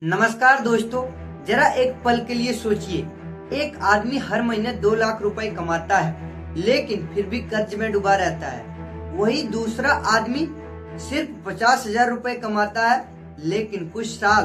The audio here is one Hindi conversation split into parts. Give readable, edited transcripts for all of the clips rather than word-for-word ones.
नमस्कार दोस्तों, जरा एक पल के लिए सोचिए। एक आदमी हर महीने 2 लाख रुपए कमाता है, लेकिन फिर भी कर्ज में डूबा रहता है। वही दूसरा आदमी सिर्फ 50,000 रुपए कमाता है, लेकिन कुछ साल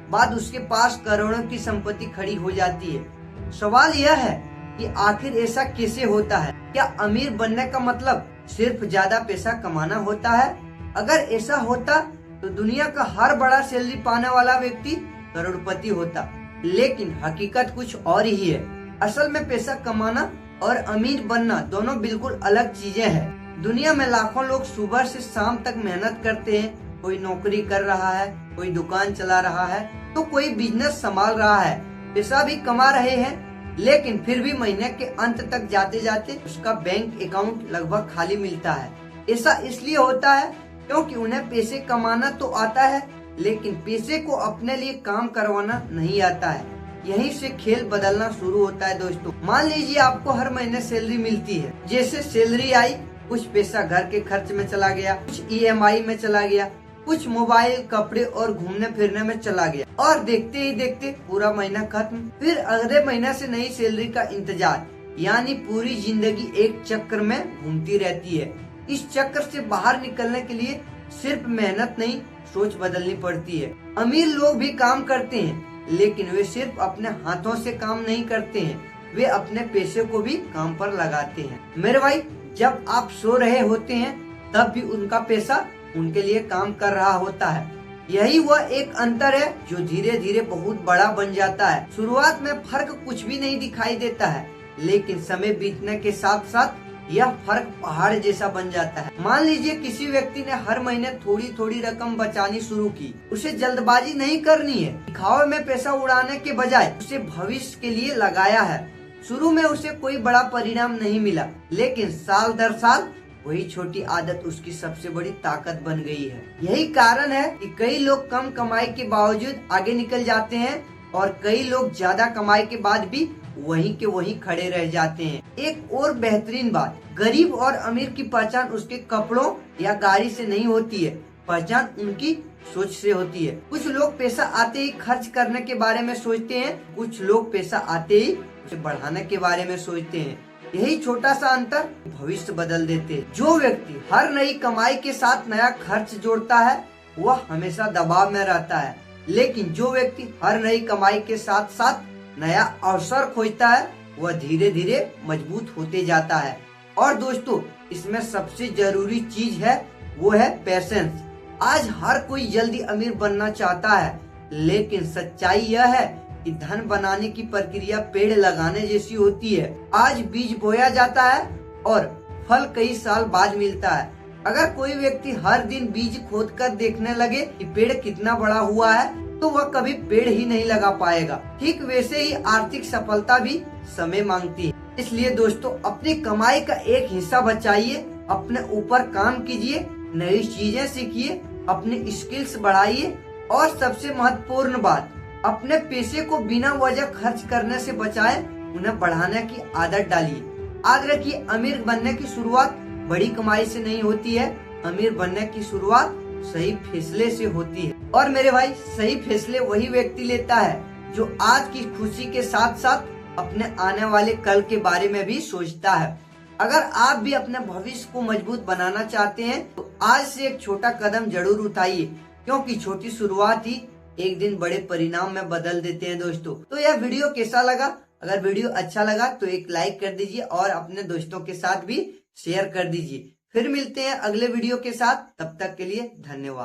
बाद उसके पास करोड़ों की संपत्ति खड़ी हो जाती है। सवाल यह है कि आखिर ऐसा कैसे होता है? क्या अमीर बनने का मतलब सिर्फ ज्यादा पैसा कमाना होता है? अगर ऐसा होता तो दुनिया का हर बड़ा सैलरी पाने वाला व्यक्ति करोड़पति होता। लेकिन हकीकत कुछ और ही है। असल में पैसा कमाना और अमीर बनना दोनों बिल्कुल अलग चीजें हैं। दुनिया में लाखों लोग सुबह से शाम तक मेहनत करते हैं। कोई नौकरी कर रहा है, कोई दुकान चला रहा है, तो कोई बिजनेस संभाल रहा है, पैसा भी कमा रहे हैं। लेकिन फिर भी महीने के अंत तक जाते जाते उसका बैंक अकाउंट लगभग खाली मिलता है। ऐसा इसलिए होता है क्योंकि उन्हें पैसे कमाना तो आता है, लेकिन पैसे को अपने लिए काम करवाना नहीं आता है। यहीं से खेल बदलना शुरू होता है दोस्तों। मान लीजिए आपको हर महीने सैलरी मिलती है। जैसे सैलरी आई, कुछ पैसा घर के खर्च में चला गया, कुछ ईएमआई में चला गया, कुछ मोबाइल, कपड़े और घूमने फिरने में चला गया, और देखते ही देखते पूरा महीना खत्म। फिर अगले महीने से नई सैलरी का इंतजार, यानी पूरी जिंदगी एक चक्र में घूमती रहती है। इस चक्कर से बाहर निकलने के लिए सिर्फ मेहनत नहीं, सोच बदलनी पड़ती है। अमीर लोग भी काम करते हैं, लेकिन वे सिर्फ अपने हाथों से काम नहीं करते हैं, वे अपने पैसे को भी काम पर लगाते हैं। मेरे भाई, जब आप सो रहे होते हैं तब भी उनका पैसा उनके लिए काम कर रहा होता है। यही वह एक अंतर है जो धीरे धीरे बहुत बड़ा बन जाता है। शुरुआत में फर्क कुछ भी नहीं दिखाई देता है, लेकिन समय बीतने के साथ साथ यह फर्क पहाड़ जैसा बन जाता है। मान लीजिए किसी व्यक्ति ने हर महीने थोड़ी थोड़ी रकम बचानी शुरू की। उसे जल्दबाजी नहीं करनी है। दिखावे में पैसा उड़ाने के बजाय उसे भविष्य के लिए लगाया है। शुरू में उसे कोई बड़ा परिणाम नहीं मिला, लेकिन साल दर साल वही छोटी आदत उसकी सबसे बड़ी ताकत बन गई है। यही कारण है कि कई लोग कम कमाई के बावजूद आगे निकल जाते हैं, और कई लोग ज्यादा कमाई के बाद भी वहीं के वहीं खड़े रह जाते हैं। एक और बेहतरीन बात, गरीब और अमीर की पहचान उसके कपड़ों या गाड़ी से नहीं होती है, पहचान उनकी सोच से होती है। कुछ लोग पैसा आते ही खर्च करने के बारे में सोचते हैं, कुछ लोग पैसा आते ही उसे बढ़ाने के बारे में सोचते हैं। यही छोटा सा अंतर भविष्य बदल देते हैं। जो व्यक्ति हर नई कमाई के साथ नया खर्च जोड़ता है, वह हमेशा दबाव में रहता है। लेकिन जो व्यक्ति हर नई कमाई के साथ साथ नया अवसर खोजता है, वह धीरे धीरे मजबूत होते जाता है। और दोस्तों, इसमें सबसे जरूरी चीज है वो है पेशेंस। आज हर कोई जल्दी अमीर बनना चाहता है, लेकिन सच्चाई यह है कि धन बनाने की प्रक्रिया पेड़ लगाने जैसी होती है। आज बीज बोया जाता है और फल कई साल बाद मिलता है। अगर कोई व्यक्ति हर दिन बीज खोद कर देखने लगे कि पेड़ कितना बड़ा हुआ है, तो वह कभी पेड़ ही नहीं लगा पाएगा। ठीक वैसे ही आर्थिक सफलता भी समय मांगती है। इसलिए दोस्तों, अपनी कमाई का एक हिस्सा बचाइए, अपने ऊपर काम कीजिए, नई चीजें सीखिए, अपनी स्किल्स बढ़ाइए, और सबसे महत्वपूर्ण बात, अपने पैसे को बिना वजह खर्च करने से बचाएं, उन्हें बढ़ाने की आदत डालिए। याद रखिए, अमीर बनने की शुरुआत बड़ी कमाई से नहीं होती है, अमीर बनने की शुरुआत सही फैसले से होती है। और मेरे भाई, सही फैसले वही व्यक्ति लेता है जो आज की खुशी के साथ साथ अपने आने वाले कल के बारे में भी सोचता है। अगर आप भी अपने भविष्य को मजबूत बनाना चाहते हैं, तो आज से एक छोटा कदम जरूर उठाइए, क्योंकि छोटी शुरुआत ही एक दिन बड़े परिणाम में बदल देते हैं दोस्तों। तो यह वीडियो कैसा लगा? अगर वीडियो अच्छा लगा तो एक लाइक कर दीजिए और अपने दोस्तों के साथ भी शेयर कर दीजिए। फिर मिलते हैं अगले वीडियो के साथ, तब तक के लिए धन्यवाद।